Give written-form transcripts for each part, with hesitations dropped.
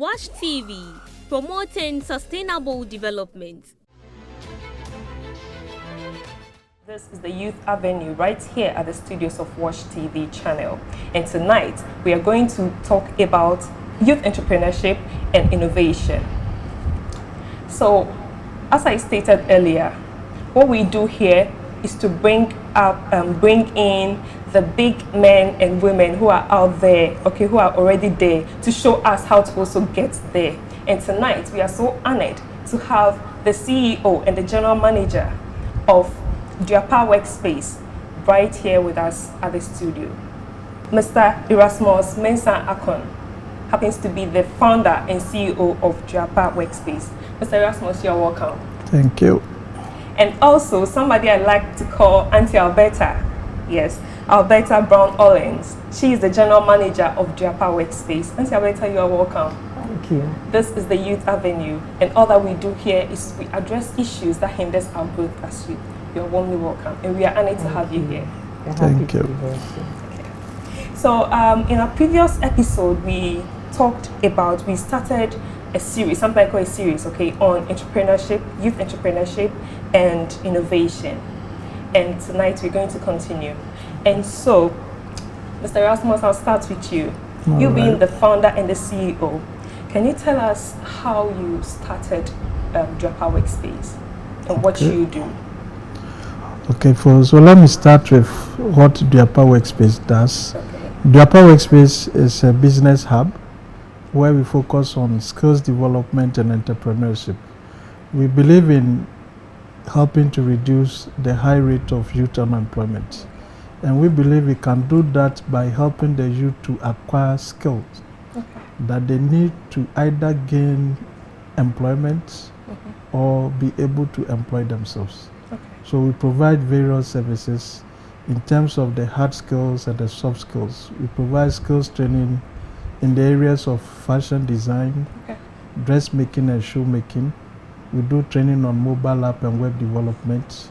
Wash TV, promoting sustainable development. This is the Youth Avenue right here at the studios of Wash TV channel. And tonight we are going to talk about youth entrepreneurship and innovation. So, as I stated earlier, what we do here is to bring in the big men and women who are out there, okay, who are already there, to show us how to also get there. And tonight we are so honored to have the CEO and the general manager of Upper Workspace right here with us at the studio. Mr. Erasmus Mensah Akon happens to be the founder and CEO of Upper Workspace. Mr. Erasmus, you're welcome. Thank you. And also somebody I like to call Auntie Alberta. Yes, Alberta Brown Ollens. She is the general manager of Upper Workspace. Auntie Alberta, you are welcome. Thank you. This is the Youth Avenue, and all that we do here is we address issues that hinders our growth as youth. You're warmly welcome, and we are honored to have you here. Thank you. Okay. So, in our previous episode, we started a series, something I call a series, okay, on entrepreneurship, youth entrepreneurship, and innovation. And tonight we're going to continue. And so, Mr. Erasmus, I'll start with you. You being the founder and the CEO, can you tell us how you started Upper Workspace and what you do? Okay, so let me start with what the Upper Workspace does. Okay. The Upper Workspace is a business hub where we focus on skills development and entrepreneurship. We believe in helping to reduce the high rate of youth unemployment. And we believe we can do that by helping the youth to acquire skills that they need to either gain employment or be able to employ themselves. So we provide various services in terms of the hard skills and the soft skills. We provide skills training in the areas of fashion design, dressmaking and shoemaking. We do training on mobile app and web development.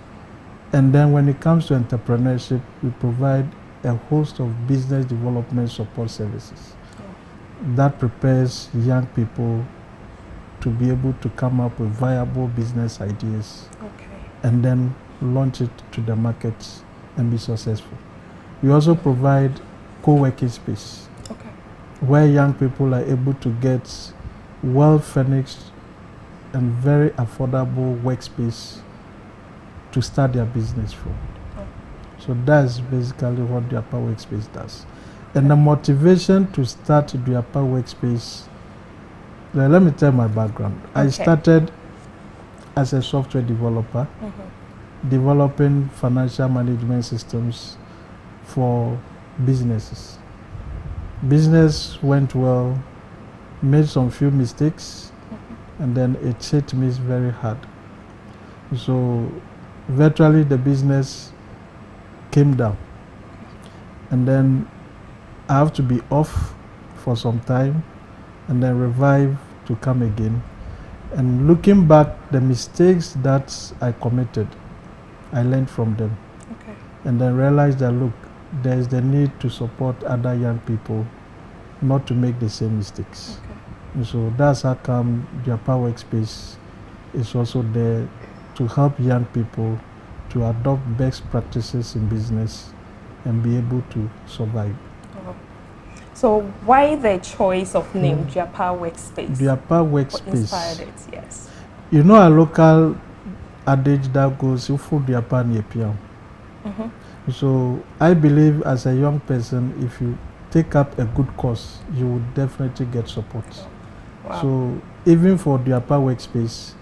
And then when it comes to entrepreneurship, we provide a host of business development support services that prepares young people to be able to come up with viable business ideas and then launch it to the markets and be successful. We also provide co-working space where young people are able to get well-furnished and very affordable workspace to start their business from. So that's basically what the Upper Workspace does. And the motivation to start the Upper Workspace, let me tell my background. I started as a software developer, developing financial management systems for businesses. Business went well, made some few mistakes, and then it hit me very hard. So virtually the business came down. And then I have to be off for some time and then revive to come again. And looking back, the mistakes that I committed, I learned from them. And then realized that, look, there is the need to support other young people not to make the same mistakes. And so that's how come the Upper Workspace is also there to help young people to adopt best practices in business and be able to survive. So why the choice of name, the Upper Workspace? The Upper Workspace. What inspired it? Yes. You know, a local adage that goes, "You food the upper near piano." So I believe as a young person, if you take up a good course, you will definitely get support. So even for the Upper Workspace,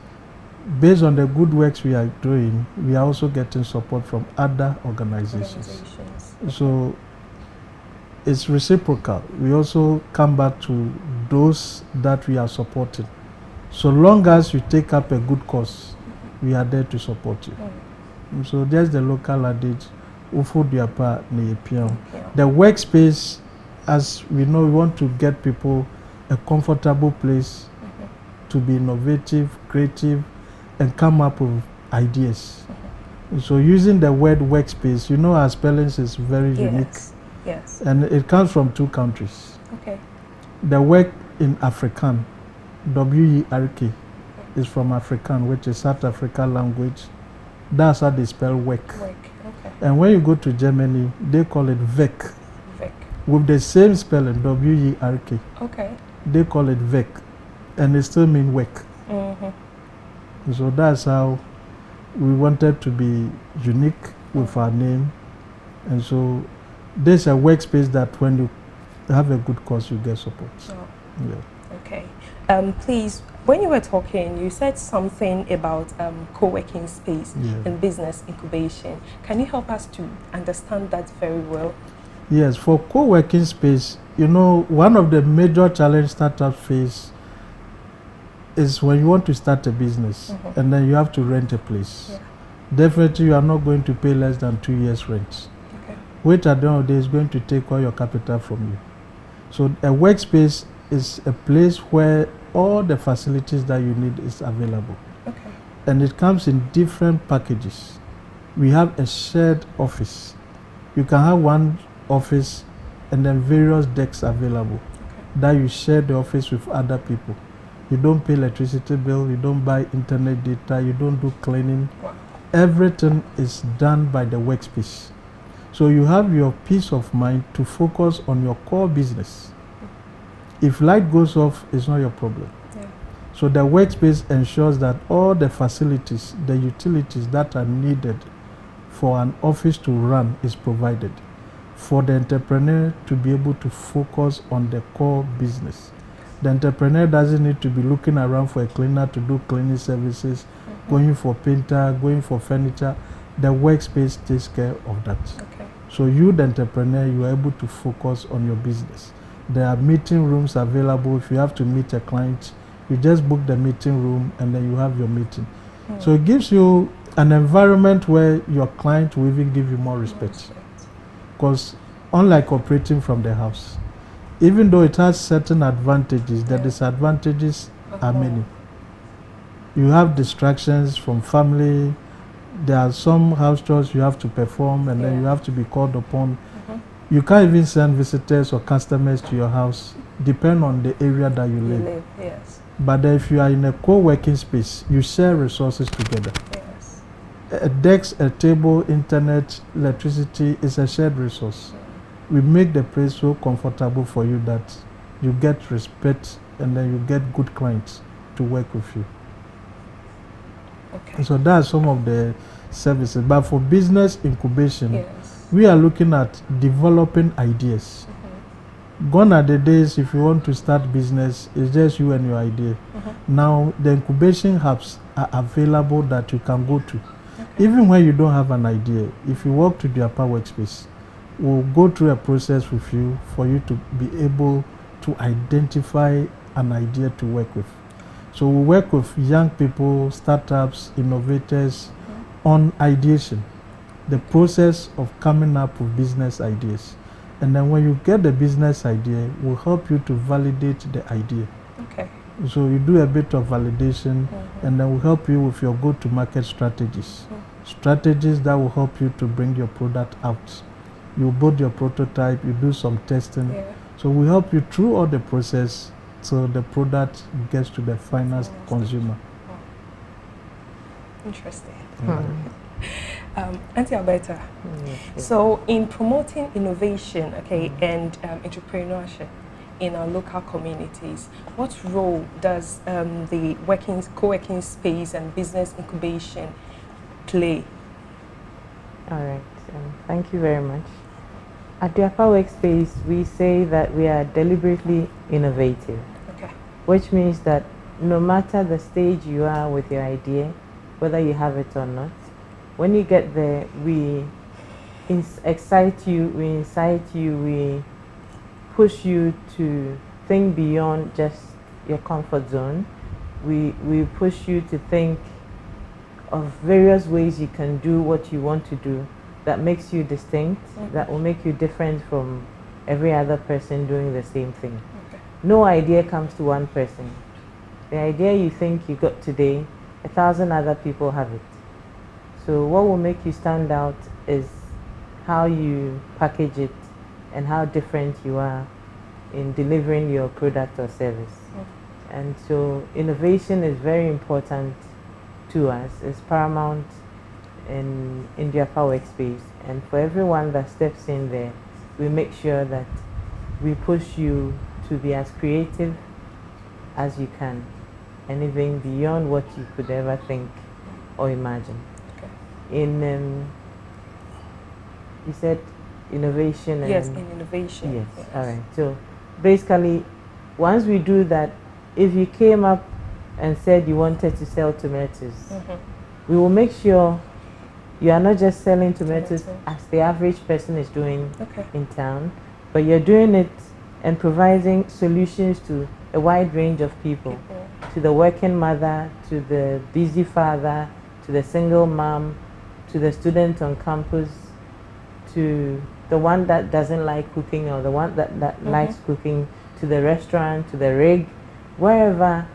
based on the good works we are doing, we are also getting support from other organizations. So it's reciprocal. We also come back to those that we are supporting. So long as you take up a good course, we are there to support you. So there's the local adage, "Ufu diapa ne piano." The workspace, as we know, we want to get people a comfortable place to be innovative, creative, and come up with ideas. So using the word workspace, you know, our spellings is very unique. Yes. And it comes from two countries. Okay. The work in African WERK is from African, which is South African language. That's how they spell work. Work. Okay. And when you go to Germany, they call it Werk. Werk. With the same spelling, WERK. Okay. They call it Werk, and it still means work. Mm-hmm. So that's how we wanted to be unique with our name. And so there's a workspace that when you have a good cause, you get support. Oh. Yeah. Okay. Please, when you were talking, you said something about co-working space and business incubation. Can you help us to understand that very well? Yes, for co-working space, you know, one of the major challenges startups face is when you want to start a business and then you have to rent a place. Yeah. Definitely, you are not going to pay less than 2 years rent, which at the end of the day is going to take all your capital from you. So a workspace is a place where all the facilities that you need is available. Okay. And it comes in different packages. We have a shared office. You can have one office and then various desks available that you share the office with other people. You don't pay electricity bill, you don't buy internet data, you don't do cleaning. Wow. Everything is done by the workspace. So you have your peace of mind to focus on your core business. If light goes off, it's not your problem. Yeah. So the workspace ensures that all the facilities, the utilities that are needed for an office to run is provided for the entrepreneur to be able to focus on the core business. The entrepreneur doesn't need to be looking around for a cleaner to do cleaning services, going for painter, going for furniture. The workspace takes care of that. Okay. So you, the entrepreneur, you are able to focus on your business. There are meeting rooms available. If you have to meet a client, you just book the meeting room and then you have your meeting. So it gives you an environment where your client will even give you more respect. Because unlike operating from the house, even though it has certain advantages, the disadvantages are many. You have distractions from family. There are some house chores you have to perform and then you have to be called upon. You can't even send visitors or customers to your house, depend on the area that you live. Yes. But if you are in a co-working space, you share resources together. Yes. A desk, a table, internet, electricity is a shared resource. We make the place so comfortable for you that you get respect and then you get good clients to work with you. Okay. So that's some of the services. But for business incubation, we are looking at developing ideas. Gone are the days if you want to start business, it's just you and your idea. Now the incubation hubs are available that you can go to. Even when you don't have an idea, if you walk to the Upper Workspace, we'll go through a process with you for you to be able to identify an idea to work with. So we work with young people, startups, innovators on ideation, the process of coming up with business ideas. And then when you get the business idea, we'll help you to validate the idea. Okay. So you do a bit of validation and then we'll help you with your go-to-market strategies. Strategies that will help you to bring your product out. You build your prototype, you do some testing. So we help you through all the process so the product gets to the final consumer. Interesting. Auntie Alberta, so in promoting innovation, and entrepreneurship in our local communities, what role does the co-working space and business incubation play? All right, thank you very much. At the Upper Workspace, we say that we are deliberately innovative, which means that no matter the stage you are with your idea, whether you have it or not, when you get there, we excite you, we incite you, we push you to think beyond just your comfort zone. We push you to think of various ways you can do what you want to do that makes you distinct, that will make you different from every other person doing the same thing. No idea comes to one person. The idea you think you got today, 1,000 other people have it. So what will make you stand out is how you package it and how different you are in delivering your product or service. And so innovation is very important to us. It's paramount in the Upper Workspace. And for everyone that steps in there, we make sure that we push you to be as creative as you can, and even beyond what you could ever think or imagine. Okay. You said innovation. Yes, in innovation. Yes. All right. So basically, once we do that, if you came up and said you wanted to sell tomatoes, we will make sure you are not just selling tomatoes as the average person is doing in town, but you're doing it and providing solutions to a wide range of people, to the working mother, to the busy father, to the single mom, to the student on campus, to the one that doesn't like cooking or the one that likes cooking, to the restaurant, to the rig, wherever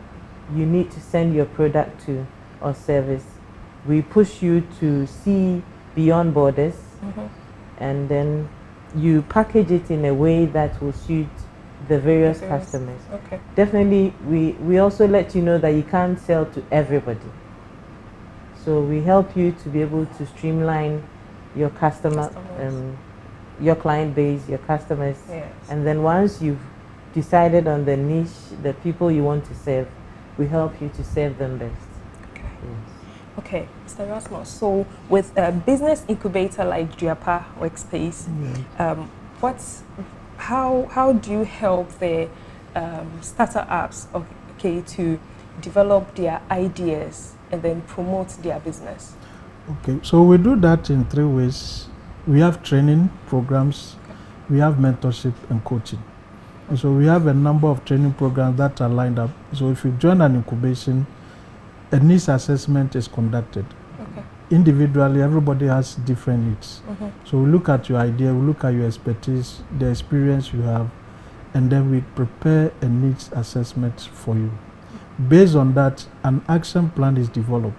you need to send your product to or service. We push you to see beyond borders, and then you package it in a way that will suit the various customers. Okay. Definitely, we also let you know that you can't sell to everybody. So we help you to be able to streamline your your client base, your customers. Yes. And then once you've decided on the niche, the people you want to serve, we help you to serve them best. Okay. Yes. Okay, Mr. Rasmus, so with a business incubator like the Upper Workspace, how do you help the startups to develop their ideas and then promote their business? Okay, so we do that in 3 ways. We have training programs, we have mentorship and coaching. And so we have a number of training programs that are lined up. So if you join an incubation, a needs assessment is conducted. Okay. Individually, everybody has different needs. So we look at your idea, we look at your expertise, the experience you have, and then we prepare a needs assessment for you. Based on that, an action plan is developed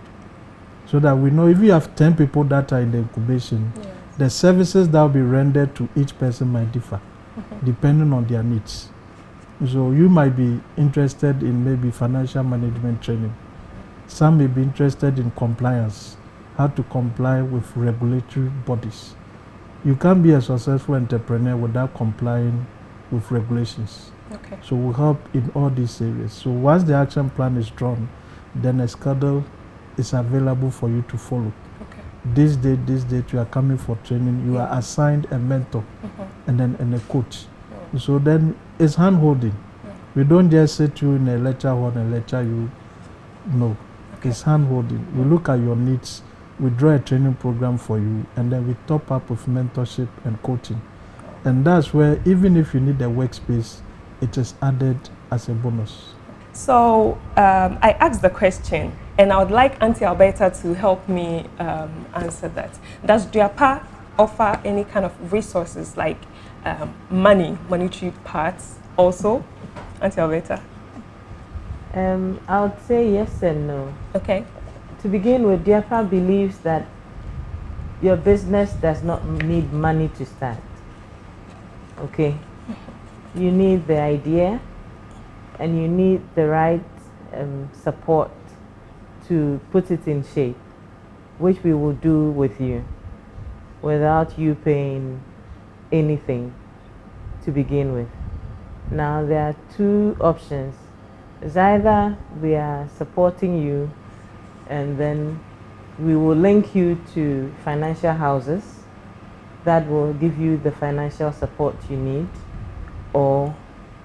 so that we know if you have 10 people that are in the incubation, the services that will be rendered to each person might differ depending on their needs. So you might be interested in maybe financial management training. Some may be interested in compliance, how to comply with regulatory bodies. You can't be a successful entrepreneur without complying with regulations. Okay. So we help in all these areas. So once the action plan is drawn, then a schedule is available for you to follow. Okay. This date you are coming for training, you are assigned a mentor and a coach. So then it's hand-holding. We don't just sit you in a lecture hall and lecture you. No. It's hand-holding. We look at your needs, we draw a training program for you, and then we top up with mentorship and coaching. And that's where, even if you need a workspace, it is added as a bonus. So I asked the question, and I would like Auntie Alberta to help me answer that. Does DUAPA offer any kind of resources like monetary parts also? Auntie Alberta? I would say yes and no. Okay. To begin with, DUAPA believes that your business does not need money to start. Okay? You need the idea and you need the right support to put it in shape, which we will do with you without you paying anything to begin with. Now, there are 2 options. It's either we are supporting you and then we will link you to financial houses that will give you the financial support you need, or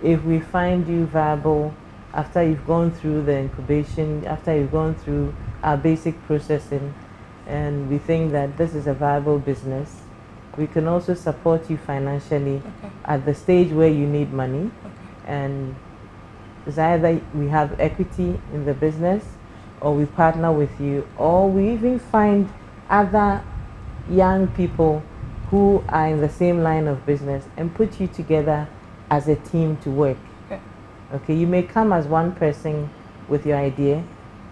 if we find you viable after you've gone through the incubation, after you've gone through our basic processing, and we think that this is a viable business, we can also support you financially at the stage where you need money. And it's either we have equity in the business, or we partner with you, or we even find other young people who are in the same line of business and put you together as a team to work. Okay, you may come as one person with your idea,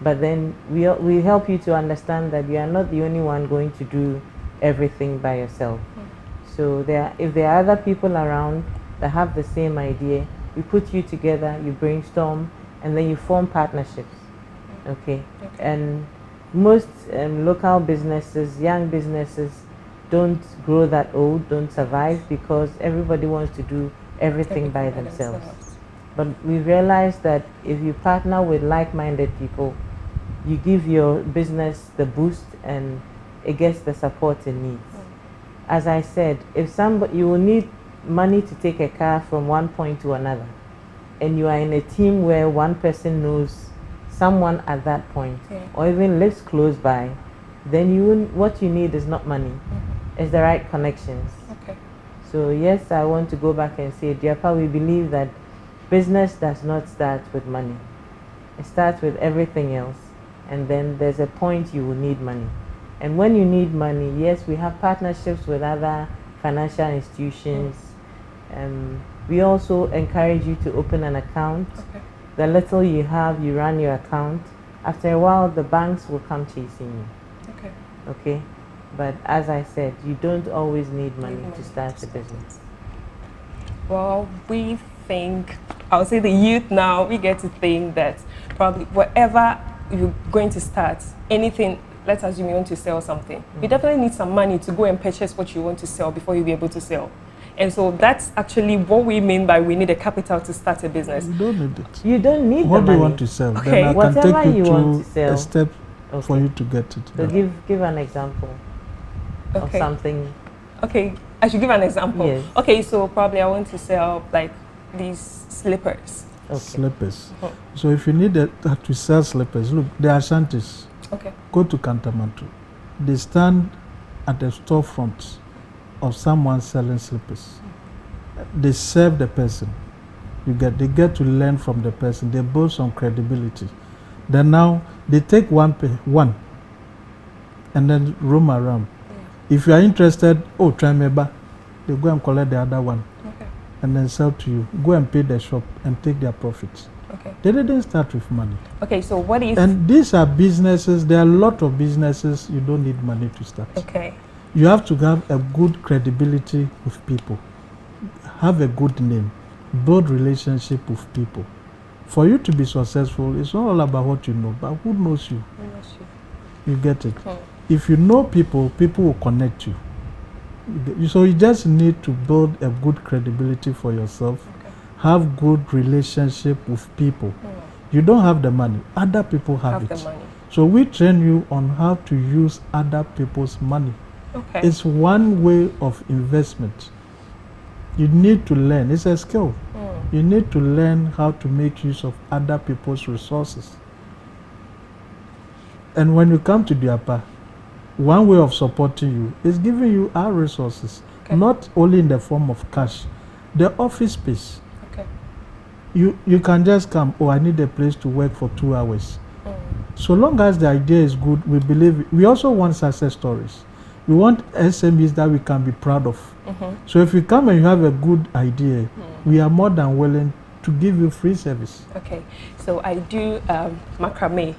but then we help you to understand that you are not the only one going to do everything by yourself. So if there are other people around that have the same idea, we put you together, you brainstorm, and then you form partnerships. Okay. And most local businesses, young businesses, don't grow that old, don't survive, because everybody wants to do everything by themselves. But we realized that if you partner with like-minded people, you give your business the boost and it gets the support it needs. As I said, if somebody, you will need money to take a car from one point to another, and you are in a team where one person knows someone at that point, or even lives close by, then what you need is not money, it's the right connections. So yes, I want to go back and say, Diapa, we believe that business does not start with money. It starts with everything else, and then there's a point you will need money. And when you need money, yes, we have partnerships with other financial institutions. We also encourage you to open an account. The little you have, you run your account. After a while, the banks will come chasing you. Okay? But as I said, you don't always need money to start a business. Well, we think, I would say the youth now, we get to think that probably whatever you're going to start, anything, let's assume you want to sell something, you definitely need some money to go and purchase what you want to sell before you'll be able to sell. And so that's actually what we mean by we need a capital to start a business. You don't need it. You don't need what the money. do you want to sell? Okay. Then I Whatever can take you want to through sell. a step for you to get it. So give an example of something. Okay, I should give an example. Yes. Okay, so probably I want to sell like these slippers. Slippers. So if you need to sell slippers, look, there are shanties. Go to Kantamantu. They stand at the storefront of someone selling slippers. They serve the person. They get to learn from the person. They build some credibility. Then now they take one and then roam around. If you are interested, try me back. They go and collect the other one and then sell to you. Go and pay the shop and take their profits. They didn't start with money. Okay, so what if... And these are businesses, there are a lot of businesses you don't need money to start. You have to have a good credibility with people. Have a good name. Build relationship with people. For you to be successful, it's not all about what you know, but who knows you? You get it? If you know people, people will connect you. So you just need to build a good credibility for yourself. Have good relationship with people. You don't have the money. Other people have it. So we train you on how to use other people's money. It's one way of investment. You need to learn. It's a skill. You need to learn how to make use of other people's resources. And when you come to Diapa, one way of supporting you is giving you our resources, not only in the form of cash, the office space. You can just come, I need a place to work for 2 hours. So long as the idea is good, we believe we also want success stories. We want SMEs that we can be proud of. So if you come and you have a good idea, we are more than willing to give you free service. So I do macrame.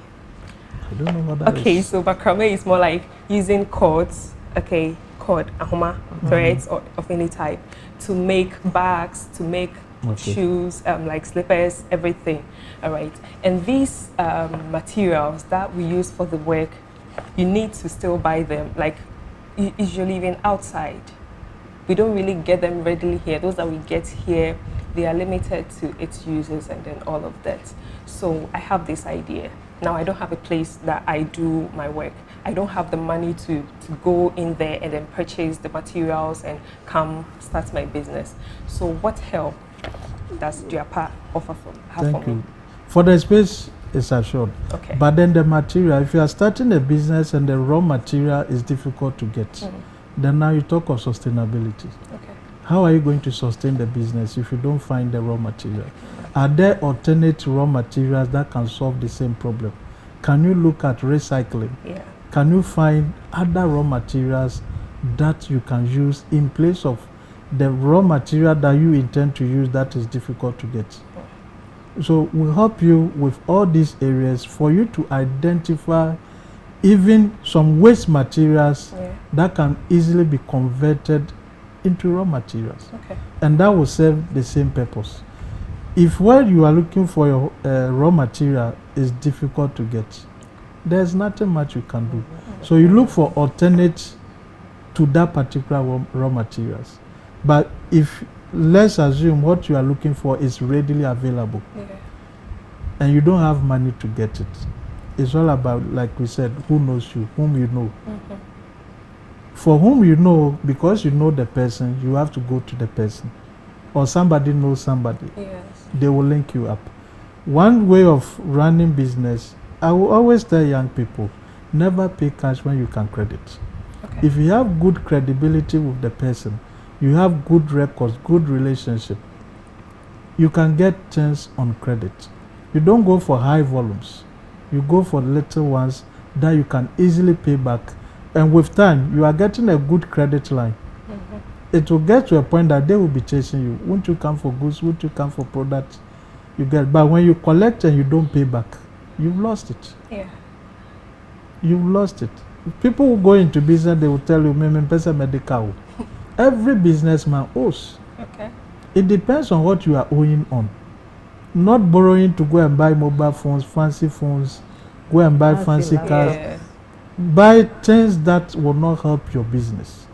I don't know what that is. So macrame is more like using cords, cord, ahoma, threads of any type, to make bags, to make shoes, like slippers, everything. And these materials that we use for the work, you need to still buy them, like usually even outside. We don't really get them readily here. Those that we get here, they are limited to its users and then all of that. So I have this idea. Now I don't have a place that I do my work. I don't have the money to go in there and then purchase the materials and come start my business. So what help does Diapa offer for me? For the space, it's assured. But then the material, if you are starting a business and the raw material is difficult to get, then now you talk of sustainability. How are you going to sustain the business if you don't find the raw material? Are there alternate raw materials that can solve the same problem? Can you look at recycling? Can you find other raw materials that you can use in place of the raw material that you intend to use that is difficult to get? So we'll help you with all these areas for you to identify even some waste materials that can easily be converted into raw materials. And that will serve the same purpose. If where you are looking for your raw material is difficult to get, there's nothing much you can do. So you look for alternates to that particular raw materials. But if, let's assume what you are looking for is readily available, and you don't have money to get it, it's all about, like we said, who knows you, whom you know. For whom you know, because you know the person, you have to go to the person. Or somebody knows somebody. They will link you up. One way of running business, I will always tell young people, never pay cash when you can credit. If you have good credibility with the person, you have good records, good relationship, you can get things on credit. You don't go for high volumes. You go for little ones that you can easily pay back. And with time, you are getting a good credit line. It will get to a point that they will be chasing you. Won't you come for goods? Won't you come for products? You get, but when you collect and you don't pay back, you've lost it. You've lost it. People who go into business, they will tell you, "Me pesa medical." Every businessman owes. It depends on what you are owing on. Not borrowing to go and buy mobile phones, fancy phones, go and buy fancy cars. Buy things that will not help your business.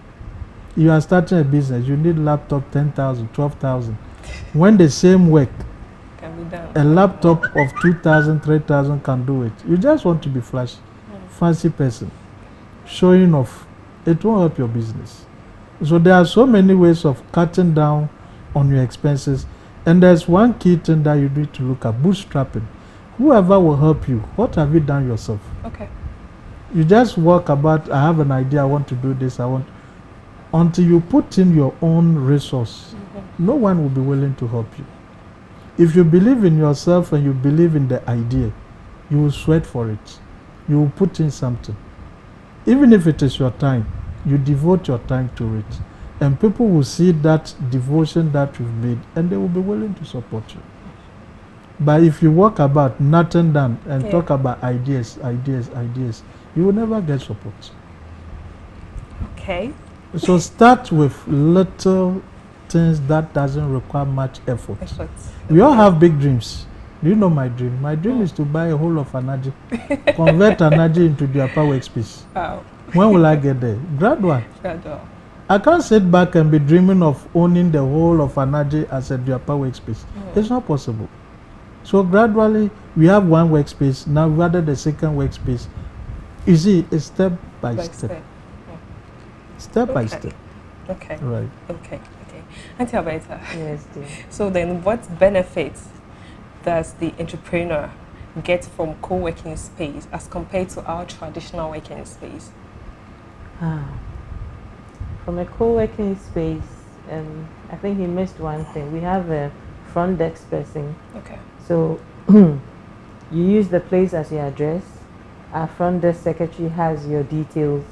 You are starting a business, you need laptop 10,000, 12,000. When the same work, can be done. A laptop of 2,000, 3,000 can do it. You just want to be flashy, fancy person, showing off. It won't help your business. So there are so many ways of cutting down on your expenses. And there's one key thing that you need to look at: bootstrapping. Whoever will help you, what have you done yourself? You just walk about, I have an idea, I want to do this, until you put in your own resource, no one will be willing to help you. If you believe in yourself and you believe in the idea, you will sweat for it. You will put in something. Even if it is your time, you devote your time to it. And people will see that devotion that you've made, and they will be willing to support you. But if you walk about nothing done and talk about ideas, you will never get support. So start with little things that doesn't require much effort. We all have big dreams. Do you know my dream? My dream is to buy a whole of Anaji, convert Anaji into the Upper Workspace. When will I get there? Gradual. I can't sit back and be dreaming of owning the whole of Anaji as a Upper Workspace. It's not possible. So gradually, we have one workspace. Now we've added the second workspace. You see, it's step by step. Step by step. Right. Auntie Alberta. Yes, dear. So then, what benefits does the entrepreneur get from co-working space as compared to our traditional working space? From a co-working space, I think he missed one thing. We have a front desk person. So you use the place as your address. Our front desk secretary has your details.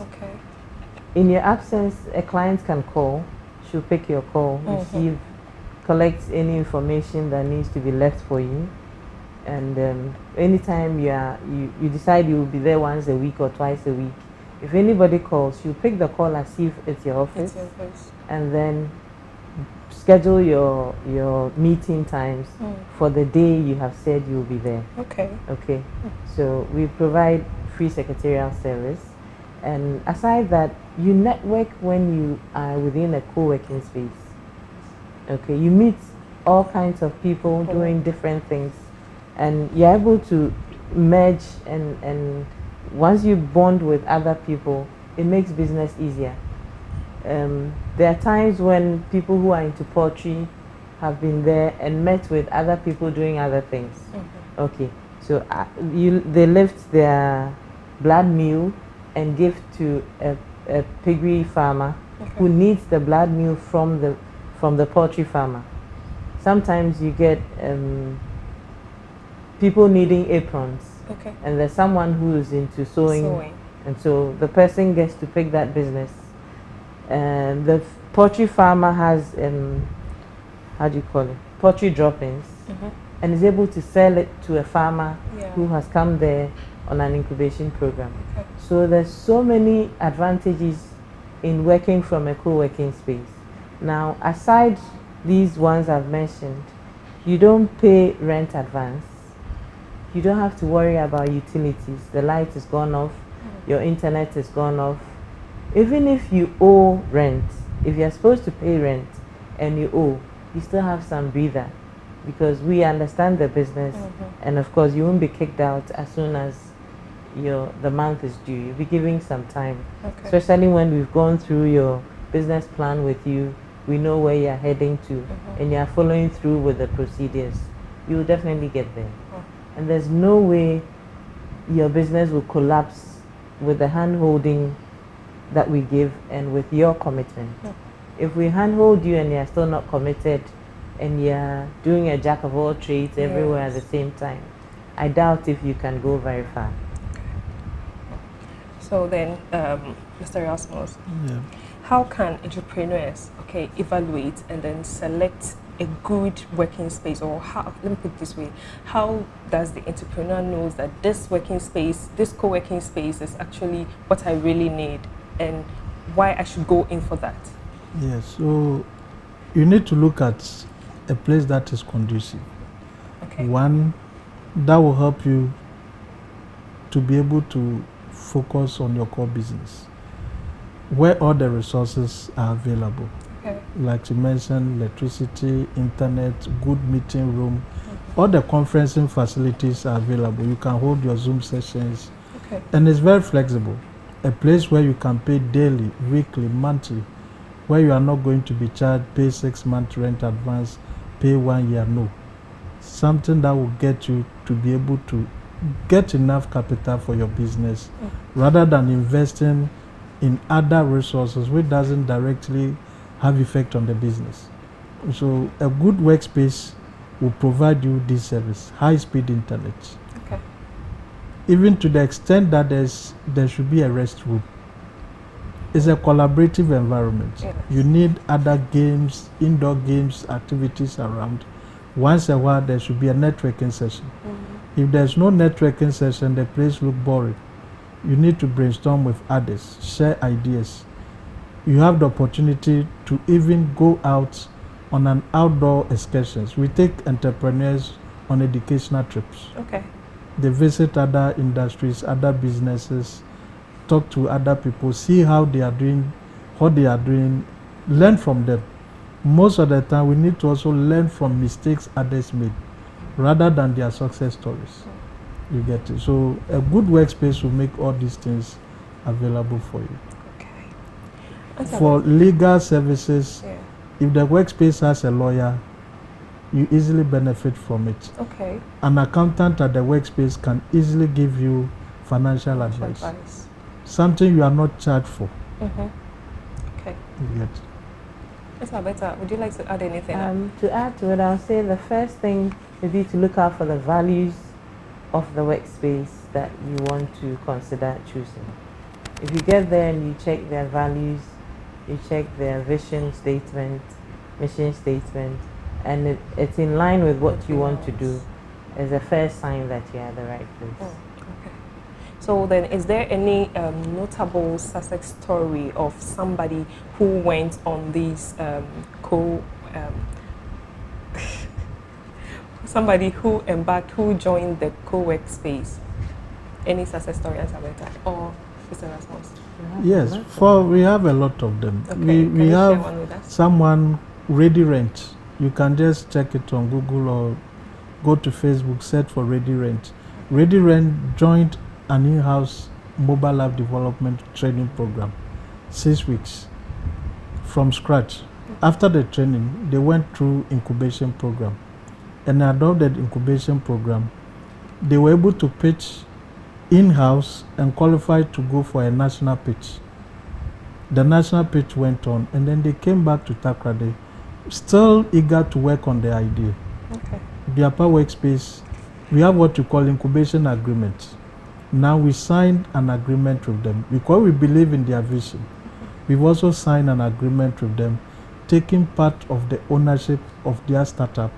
In your absence, a client can call. She'll pick your call, receive, collect any information that needs to be left for you. And anytime you decide you will be there once a week or twice a week, if anybody calls, you pick the call as if it's your office, and then schedule your meeting times for the day you have said you'll be there. So we provide free secretarial service, and aside that, you network when you are within a co-working space. You meet all kinds of people doing different things, and you're able to merge, and once you bond with other people, it makes business easier. There are times when people who are into poultry have been there and met with other people doing other things. So they lift their blood meal and give to a piggery farmer who needs the blood meal from the poultry farmer. Sometimes you get people needing aprons, and there's someone who is into sewing, and so the person gets to pick that business. And the poultry farmer has poultry droppings, and is able to sell it to a farmer who has come there on an incubation program. So there's so many advantages in working from a co-working space. Now, aside these ones I've mentioned, You don't pay rent advance. You don't have to worry about utilities. The light is gone off, your internet is gone off. Even if you owe rent, if you're supposed to pay rent and you owe, you still have some breather, because we understand the business, and of course you won't be kicked out as soon as the month is due. You'll be giving some time, especially when we've gone through your business plan with you. We know where you're heading to, and you're following through with the procedures. You'll definitely get there. And there's no way your business will collapse with the hand-holding that we give and with your commitment. If we handhold you and you're still not committed and you're doing a jack of all trades everywhere at the same time, I doubt if you can go very far. So then, Mr. Erasmus, how can entrepreneurs evaluate and then select a good working space? Or how, let me put it this way, how does the entrepreneur know that this working space, this co-working space is actually what I really need and why I should go in for that? Yes, so you need to look at a place that is conducive. One, that will help you to be able to focus on your core business, where all the resources are available. Like you mentioned, electricity, internet, good meeting room, all the conferencing facilities are available. You can hold your Zoom sessions, and it's very flexible. A place where you can pay daily, weekly, monthly, where you are not going to be charged, pay 6 months rent advance, pay 1 year, no. Something that will get you to be able to get enough capital for your business, rather than investing in other resources which doesn't directly have effect on the business. So a good workspace will provide you this service, high-speed internet. Even to the extent that there should be a restroom. It's a collaborative environment. You need other games, indoor games, activities around. Once a while, there should be a networking session. If there's no networking session, the place looks boring. You need to brainstorm with others, share ideas. You have the opportunity to even go out on an outdoor excursions. We take entrepreneurs on educational trips. They visit other industries, other businesses, talk to other people, see how they are doing, what they are doing, learn from them. Most of the time, we need to also learn from mistakes others made, rather than their success stories. You get it? So a good workspace will make all these things available for you. For legal services, if the workspace has a lawyer, you easily benefit from it. An accountant at the workspace can easily give you financial advice. Something you are not charged for. You get it? Ms. Abeta, would you like to add anything? To add to it, I'll say the first thing would be to look out for the values of the workspace that you want to consider choosing. If you get there and you check their values, you check their vision statement, mission statement, and it's in line with what you want to do, is a first sign that you're at the right place. So then, is there any notable success story of somebody who went on these somebody who embarked, who joined the co-workspace? Any success story, Answer better, or Mr. Erasmus? Yes, we have a lot of them. We have someone, Ready Rent. You can just check it on Google or go to Facebook, search for Ready Rent. Ready Rent joined an in-house mobile app development training program, 6 weeks from scratch. After the training, they went through incubation program, and adopted incubation program. They were able to pitch in-house and qualified to go for a national pitch. The national pitch went on, and then they came back to Takoradi, still eager to work on the idea. The Upper Workspace, we have what we call incubation agreement. Now we signed an agreement with them because we believe in their vision. We've also signed an agreement with them, taking part of the ownership of their startup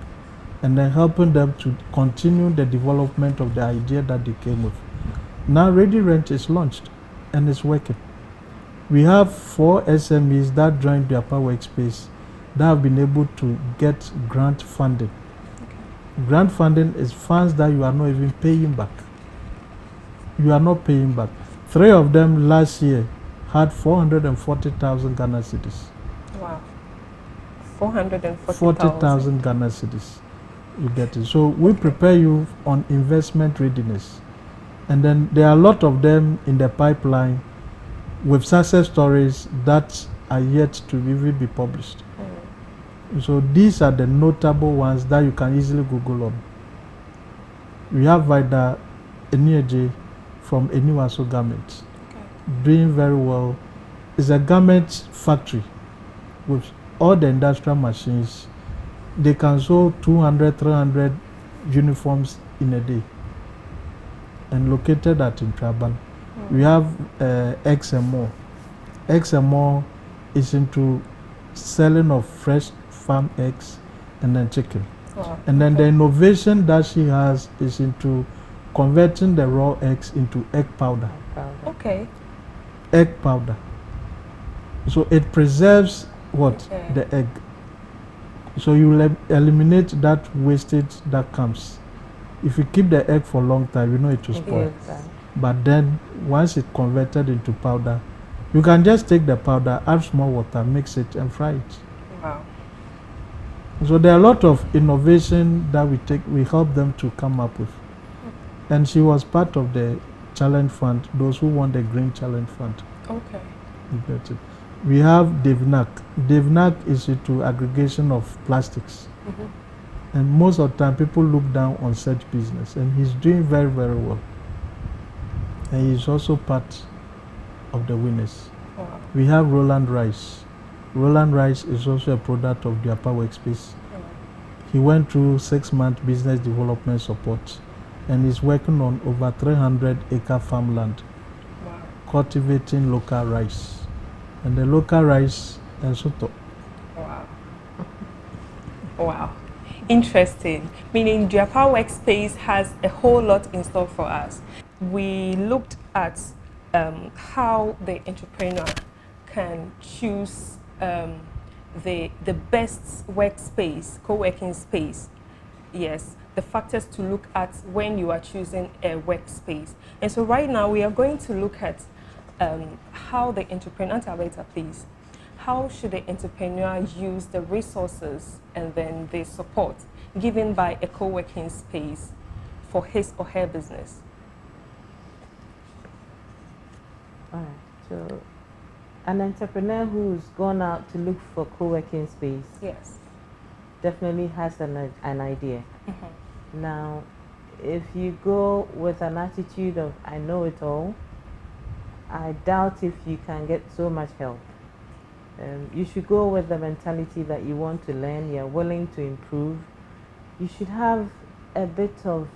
and then helping them to continue the development of the idea that they came with. Now Ready Rent is launched and it's working. We have 4 SMEs that joined the Upper Workspace that have been able to get grant funding Grant funding is funds that you are not even paying back. You are not paying back. 3 of them last year had 440,000 Ghana cedis. Wow. 440,000 Ghana cedis. You get it. So we prepare you on investment readiness. And then there are a lot of them in the pipeline with success stories that are yet to even be published. So these are the notable ones that you can easily Google on. We have Vida Enieje from Eniwaso Garment, doing very well. It's a garment factory with all the industrial machines. They can sew 200, 300 uniforms in a day, and located at Intraban. We have XMO. XMO is into selling of fresh farm eggs and then chicken. Wow. And then the innovation that she has is into converting the raw eggs into egg powder. Okay. Egg powder. So it preserves what? Okay. The egg. So you will eliminate that wastage that comes. If you keep the egg for a long time, you know it will spoil. Yes. But then once it's converted into powder, you can just take the powder, add small water, mix it and fry it. Wow. So there are a lot of innovation that we help them to come up with. And she was part of the challenge fund, those who won the green challenge fund. Okay. You get it. We have Devnak. Devnak is into aggregation of plastics. And most of the time people look down on such business, and he's doing very, very well. And he's also part of the winners. Wow. We have Roland Rice. Roland Rice is also a product of the Upper Workspace. He went through 6-month business development support and is working on over 300-acre farmland, Wow. cultivating local rice. And the local rice is soto. Wow. Wow. Interesting. Meaning the Upper Workspace has a whole lot in store for us. We looked at how the entrepreneur can choose the best workspace, co-working space. Yes, the factors to look at when you are choosing a workspace. And so right now we are going to look at how the entrepreneur, please, how should the entrepreneur use the resources and then the support given by a co-working space for his or her business? All right, so an entrepreneur who's gone out to look for co-working space, yes, definitely has an idea. Now, if you go with an attitude of I know it all, I doubt if you can get so much help. You should go with the mentality that you want to learn, you're willing to improve. You should have a bit of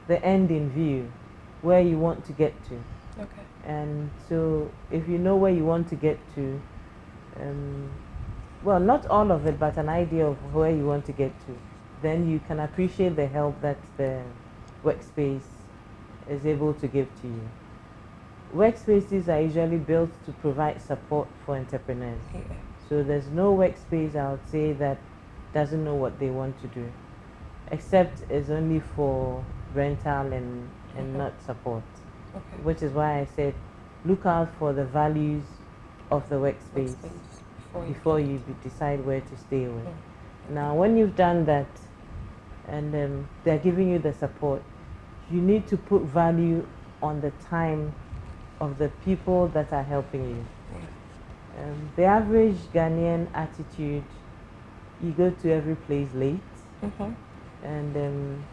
the end in view, where you want to get to. okay. And so if you know where you want to get to, well, not all of it, but an idea of where you want to get to, then you can appreciate the help that the workspace is able to give to you. Workspaces are usually built to provide support for entrepreneurs. Yeah. So there's no workspace, I would say, that doesn't know what they want to do, except it's only for rental and not support. Okay. Which is why I said look out for the values of the workspace before you decide where to stay with. Now, when you've done that and they're giving you the support, you need to put value on the time of the people that are helping you. The average Ghanaian attitude, you go to every place late, and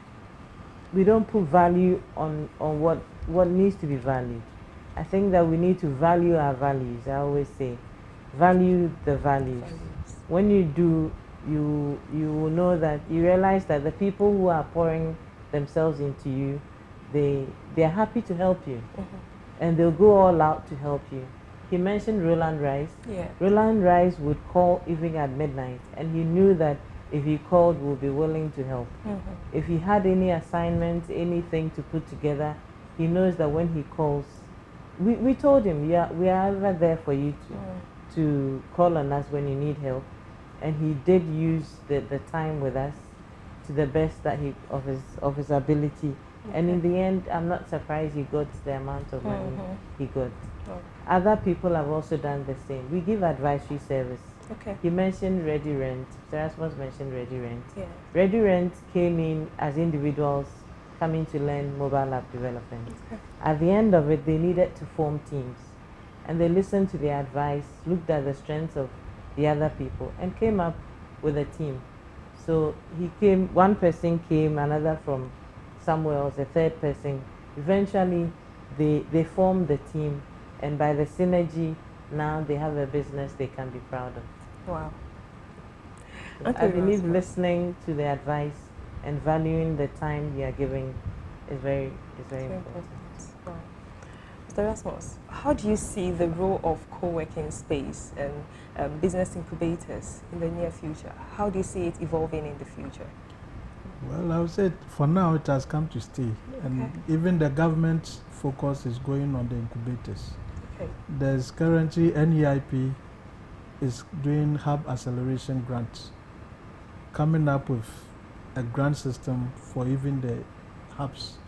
we don't put value on what needs to be valued. I think that we need to value our values. I always say, value the values. When you do, you will know that you realize that the people who are pouring themselves into you, they're happy to help you, and they'll go all out to help you. He mentioned Roland Rice. Yeah. Roland Rice would call even at midnight, and he knew that if he called, we'll be willing to help. If he had any assignments, anything to put together, he knows that when he calls, we told him, we are ever there for you to call on us when you need help. And he did use the time with us to the best that of his ability. And in the end, I'm not surprised he got the amount of money he got. Oh. Other people have also done the same. We give advisory service. Okay. He mentioned Ready Rent. Erasmus mentioned Ready Rent. Yeah. Ready Rent came in as individuals coming to learn mobile app development. Okay. At the end of it, they needed to form teams. And they listened to the advice, looked at the strengths of the other people, and came up with a team. So one person came, another from somewhere else, a third person. Eventually, they formed the team, and by the synergy, now they have a business they can be proud of. Wow. So I believe listening to the advice and valuing the time you are giving is very important. Wow. Mr. Erasmus, how do you see the role of co-working space and business incubators in the near future? How do you see it evolving in the future? Well, I would say for now it has come to stay, and even the government's focus is going on the incubators. Okay. There's currently NEIP is doing hub acceleration grants, coming up with a grant system for even the hubs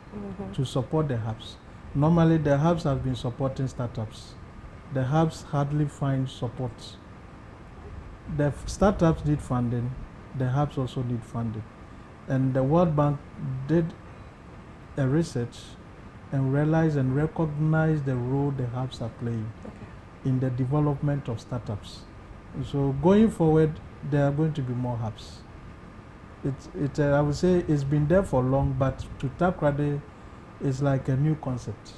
to support the hubs. Normally, the hubs have been supporting startups. The hubs hardly find support. The startups need funding. The hubs also need funding. And the World Bank did a research and realized and recognized the role the hubs are playing in the development of startups. So going forward, there are going to be more hubs. I would say it's been there for long, but to Takoradi, it's like a new concept.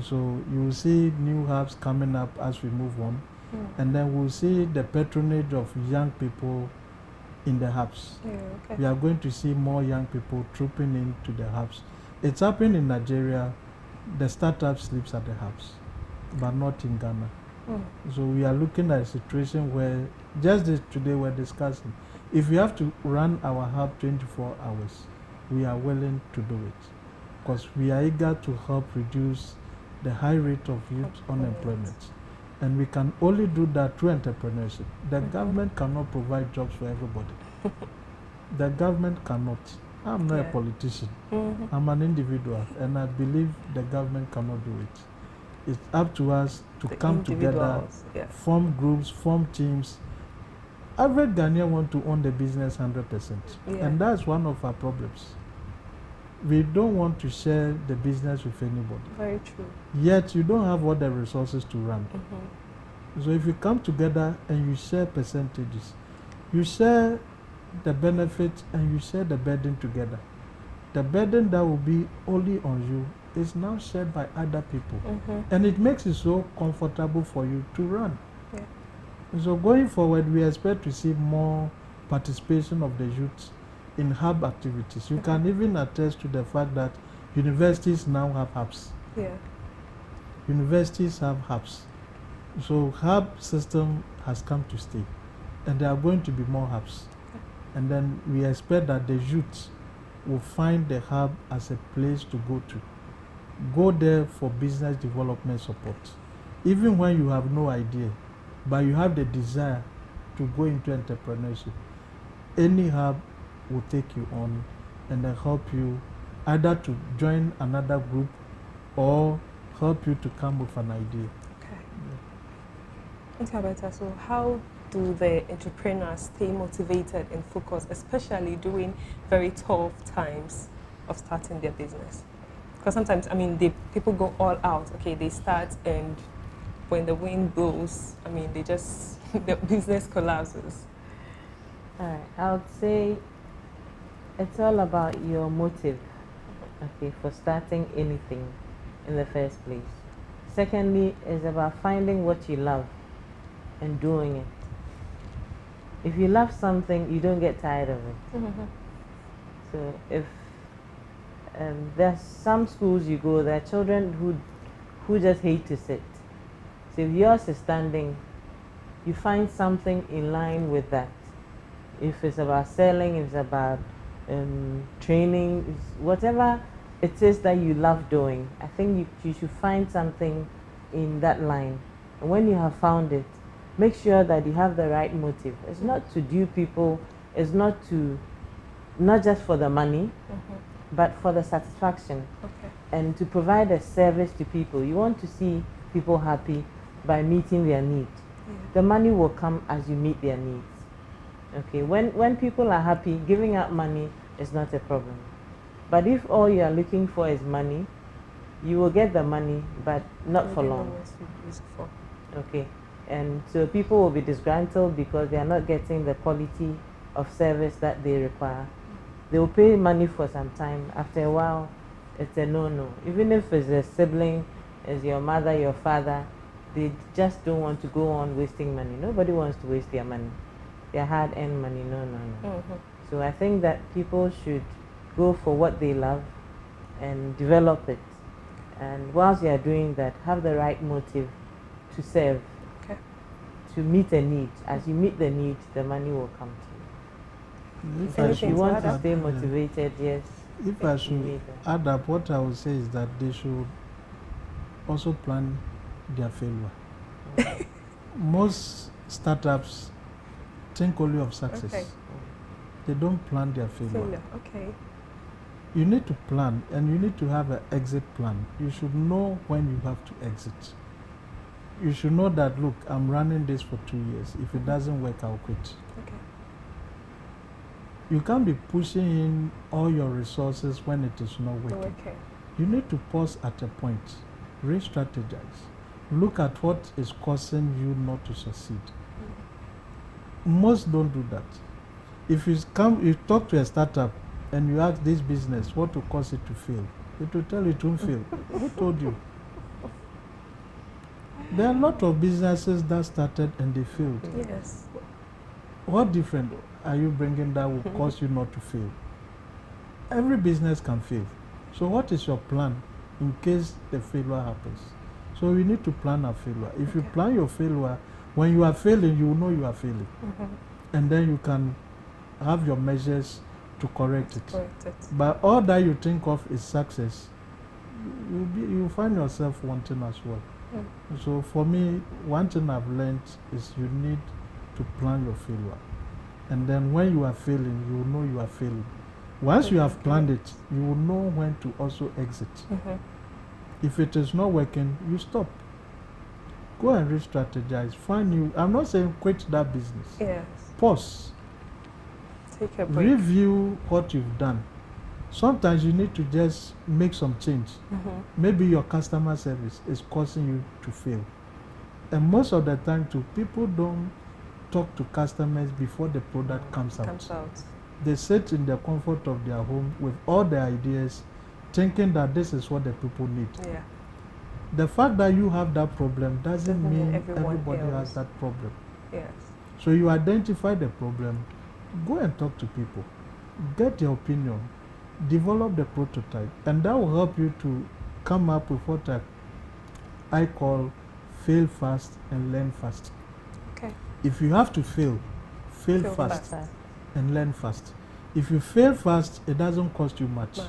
So you will see new hubs coming up as we move on, and then we'll see the patronage of young people in the hubs. We are going to see more young people trooping into the hubs. It's happening in Nigeria. The startup sleeps at the hubs, but not in Ghana. So we are looking at a situation where just today we're discussing, if we have to run our hub 24 hours, we are willing to do it, because we are eager to help reduce the high rate of youth unemployment. And we can only do that through entrepreneurship. The government cannot provide jobs for everybody. The government cannot. I'm not a politician. I'm an individual, and I believe the government cannot do it. It's up to us to come together, form groups, form teams. Average Ghanaian want to own the business 100%. And that's one of our problems. We don't want to share the business with anybody. Very true. Yet you don't have all the resources to run. So if you come together and you share percentages, you share the benefits and you share the burden together. The burden that will be only on you is now shared by other people. And it makes it so comfortable for you to run. So going forward, we expect to see more participation of the youth in hub activities. You can even attest to the fact that universities now have hubs. Universities have hubs. So hub system has come to stay, and there are going to be more hubs. And then we expect that the youth will find the hub as a place to go to. Go there for business development support. Even when you have no idea, but you have the desire to go into entrepreneurship, any hub will take you on and then help you either to join another group or help you to come with an idea. So how do the entrepreneurs stay motivated and focused, especially during very tough times of starting their business? Because sometimes, I mean, people go all out. Okay, they start, and when the wind blows, I mean, the business collapses. All right, I would say it's all about your motive, for starting anything in the first place. Secondly, it's about finding what you love and doing it. If you love something, you don't get tired of it. So if there's some schools you go, there are children who just hate to sit. So if yours is standing, you find something in line with that. If it's about selling, if it's about training, whatever it is that you love doing, I think you should find something in that line. And when you have found it, make sure that you have the right motive. It's not to dupe people, it's not to not just for the money, but for the satisfaction. Okay. And to provide a service to people. You want to see people happy by meeting their needs. The money will come as you meet their needs. Okay, when people are happy, giving out money is not a problem. But if all you are looking for is money, you will get the money, but not for long. Okay, and so people will be disgruntled because they are not getting the quality of service that they require. They will pay money for some time. After a while, it's a no-no. Even if it's a sibling, it's your mother, your father, they just don't want to go on wasting money. Nobody wants to waste their money. Their hard-earned money, no. So I think that people should go for what they love and develop it. And whilst you are doing that, have the right motive to serve, to meet a need. As you meet the need, the money will come to you. If you want to stay motivated, yes. If I should add up, what I would say is that they should also plan their failure. Most startups think only of success. They don't plan their failure. You need to plan, and you need to have an exit plan. You should know when you have to exit. You should know that, look, I'm running this for 2 years. If it doesn't work, I'll quit. You can't be pushing in all your resources when it is not working. You need to pause at a point, re-strategize, look at what is causing you not to succeed. Most don't do that. If you talk to a startup and you ask this business what will cause it to fail, it will tell you it won't fail. Who told you? There are a lot of businesses that started and they failed. Yes. What different are you bringing that will cause you not to fail? Every business can fail. So what is your plan in case the failure happens? So we need to plan our failure. If you plan your failure, when you are failing, you will know you are failing. And then you can have your measures to correct it. But all that you think of is success, you find yourself wanting as well. So for me, one thing I've learned is you need to plan your failure. And then when you are failing, you will know you are failing. Once you have planned it, you will know when to also exit. If it is not working, you stop. Go and re-strategize. Find new. I'm not saying quit that business. Yes. Pause. Take a break. Review what you've done. Sometimes you need to just make some change. Maybe your customer service is causing you to fail. And most of the time too, people don't talk to customers before the product comes out. They sit in the comfort of their home with all the ideas, thinking that this is what the people need. The fact that you have that problem doesn't mean everybody has that problem. So you identify the problem, go and talk to people, get their opinion, develop the prototype, and that will help you to come up with what I call fail fast and learn fast. If you have to fail fast and learn fast. If you fail fast, it doesn't cost you much.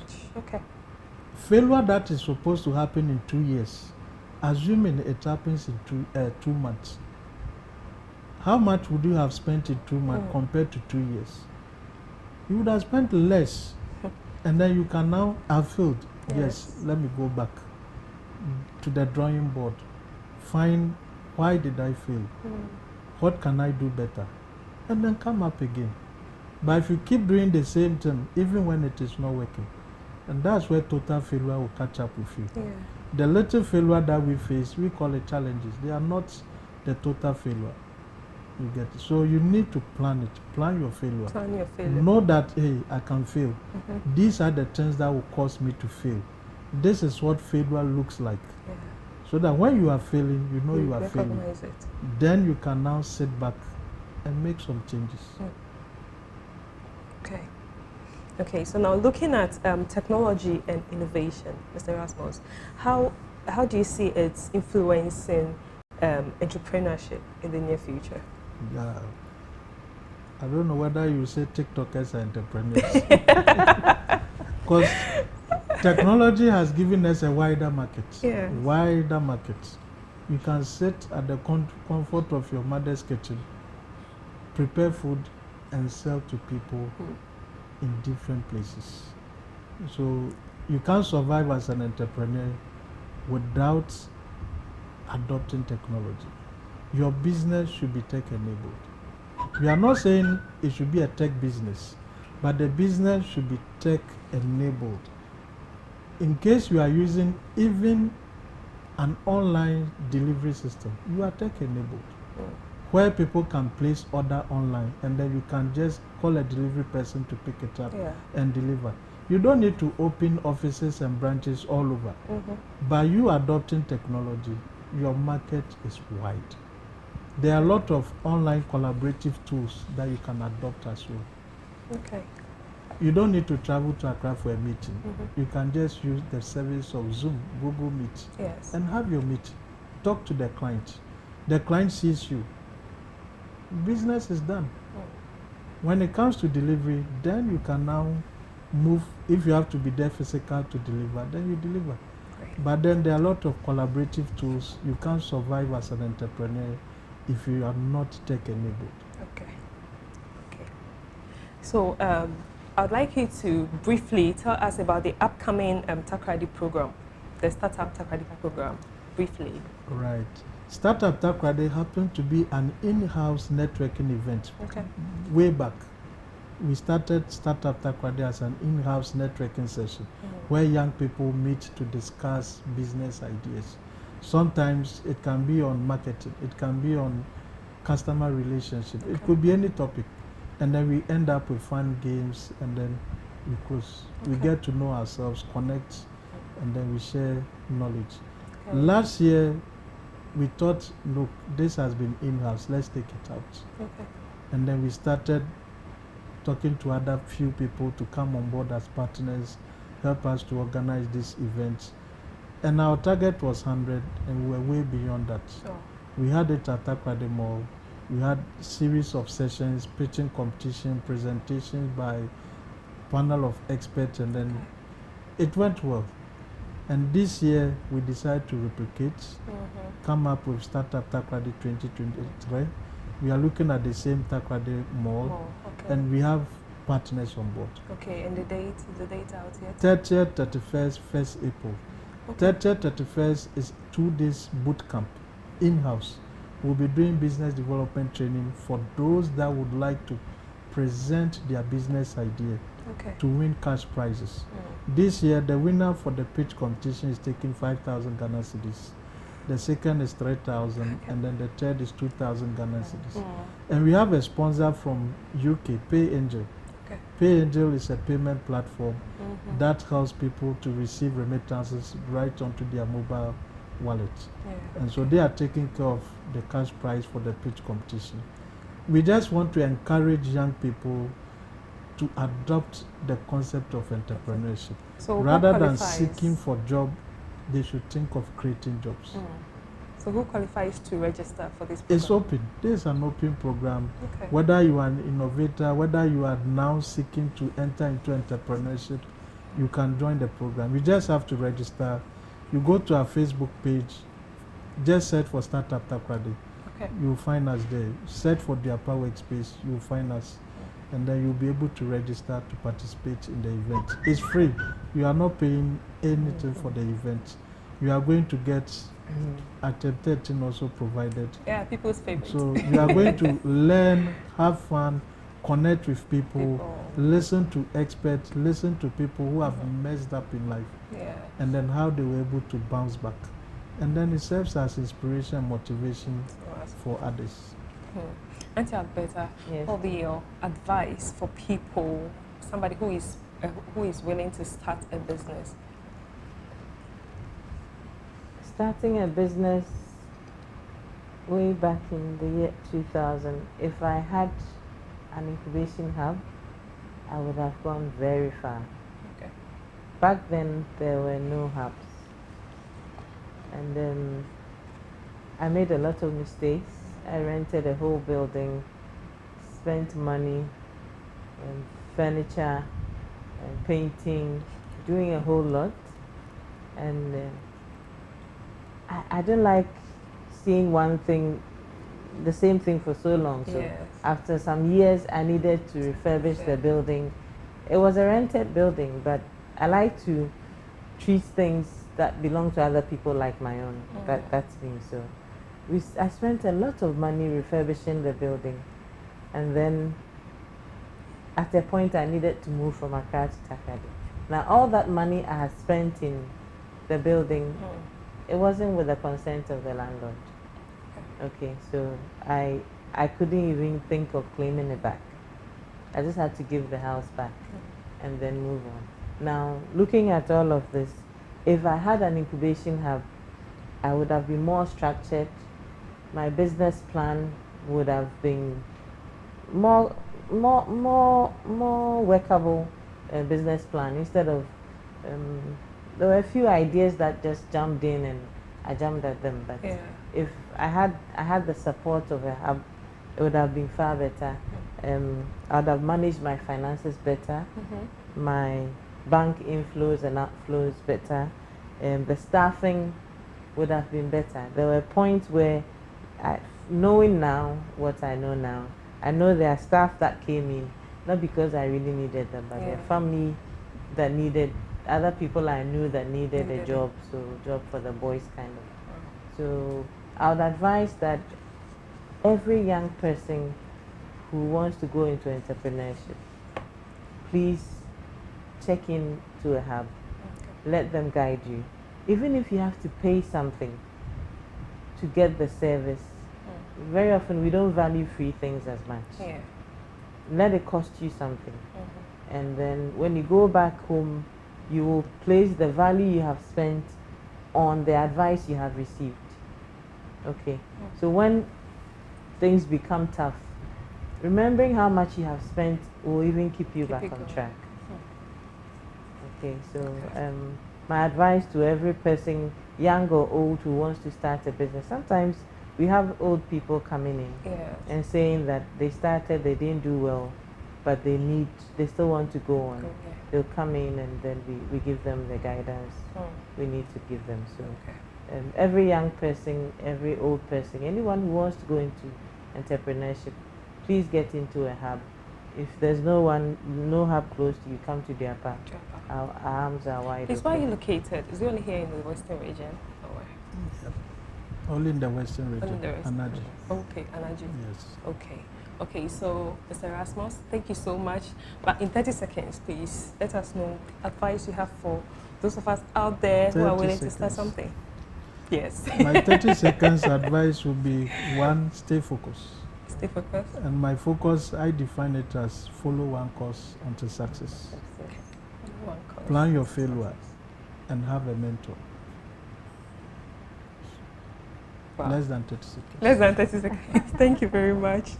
Failure that is supposed to happen in 2 years, assuming it happens in 2 months, how much would you have spent in 2 months compared to 2 years? You would have spent less. And then you can now have failed. Yes, let me go back to the drawing board. Find why did I fail? What can I do better? And then come up again. But if you keep doing the same thing, even when it is not working, and that's where total failure will catch up with you. The little failure that we face, we call it challenges. They are not the total failure. You get it. So you need to plan it. Plan your failure. Plan your failure. Know that, hey, I can fail. These are the things that will cause me to fail. This is what failure looks like. So that when you are failing, you know you are failing. It. Then you can now sit back and make some changes. Okay, so now looking at technology and innovation, Mr. Erasmus, how do you see it's influencing entrepreneurship in the near future? Yeah, I don't know whether you say TikTokers are entrepreneurs. Because technology has given us a wider market. Wider market. You can sit at the comfort of your mother's kitchen, prepare food, and sell to people in different places. So you can't survive as an entrepreneur without adopting technology. Your business should be tech enabled. We are not saying it should be a tech business, but the business should be tech enabled. In case you are using even an online delivery system, you are tech enabled, where people can place order online and then you can just call a delivery person to pick it up and deliver. You don't need to open offices and branches all over. By you adopting technology, your market is wide. There are a lot of online collaborative tools that you can adopt as well. Okay. You don't need to travel to Accra for a meeting. You can just use the service of Zoom, Google Meet, and have your meeting. Talk to the client. The client sees you. Business is done. When it comes to delivery, then you can now move. If you have to be there physical to deliver, then you deliver. But then there are a lot of collaborative tools. You can't survive as an entrepreneur if you are not tech enabled. Okay. So I'd like you to briefly tell us about the upcoming Takoradi program, the Startup Takoradi program, briefly. Right. Startup Takoradi happened to be an in-house networking event. Way back. We started Startup Takoradi as an in-house networking session where young people meet to discuss business ideas. Sometimes it can be on marketing, it can be on customer relationship, it could be any topic. And then we end up with fun games and then we close. We get to know ourselves, connect, and then we share knowledge. Last year, we thought, look, this has been in-house, let's take it out. And then we started talking to other few people to come on board as partners, help us to organize this event. And our target was 100, and we were way beyond that. We had it at Takoradi Mall. We had a series of sessions, pitching competition, presentations by panel of experts, and then it went well. And this year, we decided to replicate, come up with Startup Takoradi 2023. We are looking at the same Takoradi Mall, and we have partners on board. And the date, is the date out yet? 30th, 31st, 1st April. 30th, 31st is 2 days boot camp, in-house. We'll be doing business development training for those that would like to present their business idea to win cash prizes. This year, the winner for the pitch competition is taking 5,000 Ghana cedis. The second is 3,000, and then the third is 2,000 Ghana cedis. And we have a sponsor from UK, PayAngel. PayAngel is a payment platform that helps people to receive remittances right onto their mobile wallet. And so they are taking care of the cash prize for the pitch competition. We just want to encourage young people to adopt the concept of entrepreneurship. So rather than seeking for job, they should think of creating jobs. So who qualifies to register for this program? It's open. This is an open program. Whether you are an innovator, whether you are now seeking to enter into entrepreneurship, you can join the program. You just have to register. You go to our Facebook page, just search for Startup Takoradi. You'll find us there. Search for the Upper Workspace, you'll find us. And then you'll be able to register to participate in the event. It's free. You are not paying anything for the event. You are going to get Item 13 also provided. People's favorite. So you are going to learn, have fun, connect with people, listen to experts, listen to people who have messed up in life, and then how they were able to bounce back. And then it serves as inspiration and motivation for others. Auntie Alberta, what will be your advice for people, somebody who is willing to start a business? Starting a business way back in the year 2000, if I had an incubation hub, I would have gone very far. Back then, there were no hubs. And then I made a lot of mistakes. I rented a whole building, spent money and furniture and painting, doing a whole lot. And I don't like seeing one thing, the same thing for so long. So after some years, I needed to refurbish the building, it was a rented building, but I like to treat things that belong to other people like my own. That's me. So I spent a lot of money refurbishing the building, and then at a point I needed to move from Accra to Takoradi. Now all that money I had spent in the building, it wasn't with the consent of the landlord. Okay, so I couldn't even think of claiming it back. I just had to give the house back and then move on. Now, looking at all of this, if I had an incubation hub, I would have been more structured. My business plan would have been more workable business plan instead of there were a few ideas that just jumped in and I jumped at them. But if I had the support of a hub, it would have been far better. I would have managed my finances better, my bank inflows and outflows better, the staffing would have been better. There were points where, knowing now what I know now, I know there are staff that came in, not because I really needed them, but their family that needed, other people I knew that needed a job, so job for the boys kind of. So I would advise that every young person who wants to go into entrepreneurship, please check in to a hub. Let them guide you. Even if you have to pay something to get the service, very often we don't value free things as much. Let it cost you something. And then when you go back home, you will place the value you have spent on the advice you have received. Okay. So when things become tough, remembering how much you have spent will even keep you back on track. Okay, so my advice to every person, young or old, who wants to start a business, sometimes we have old people coming in and saying that they started, they didn't do well, but they still want to go on. They'll come in and then we give them the guidance we need to give them. So every young person, every old person, anyone who wants to go into entrepreneurship, please get into a hub. If there's no hub close to you, come to the Upper. Our arms are wide open. Where are you located? Is it only here in the Western region? Only in the Western region. Anaji. Okay, Anaji. Yes. Okay, so Mr. Erasmus, thank you so much. But in 30 seconds, please, let us know advice you have for those of us out there who are willing to start something. Yes. My 30 seconds advice would be: 1, stay focused. Stay focused. And my focus, I define it as follow one course until success. One course. Plan your failure and have a mentor. Wow. Less than 30 seconds. Less than 30 seconds. Thank you very much.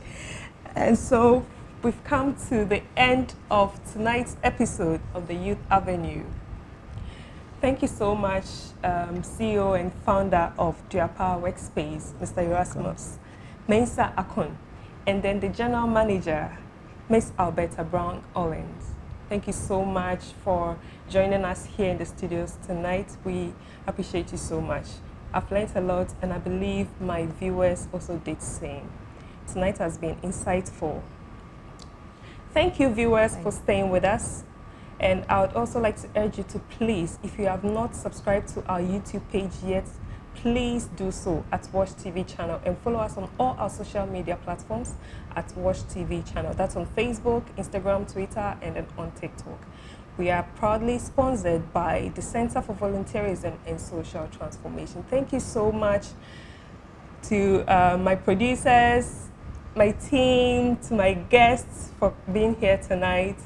And so we've come to the end of tonight's episode of the Youth Avenue. Thank you so much, CEO and founder of the Upper Workspace, Mr. Erasmus Mensah Akon, and then the General Manager, Ms. Alberta Brown-Ollens. Thank you so much for joining us here in the studios tonight. We appreciate you so much. I've learned a lot, and I believe my viewers also did the same. Tonight has been insightful. Thank you, viewers, for staying with us. And I would also like to urge you to please, if you have not subscribed to our YouTube page yet, please do so at Watch TV channel, and follow us on all our social media platforms at Watch TV channel. That's on Facebook, Instagram, Twitter, and then on TikTok. We are proudly sponsored by the Center for Volunteerism and Social Transformation. Thank you so much to my producers, my team, to my guests for being here tonight.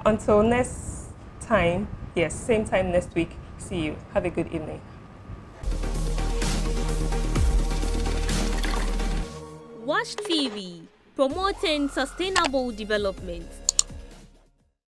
Until next time, yes, same time next week. See you. Have a good evening. Watch TV, promoting sustainable development.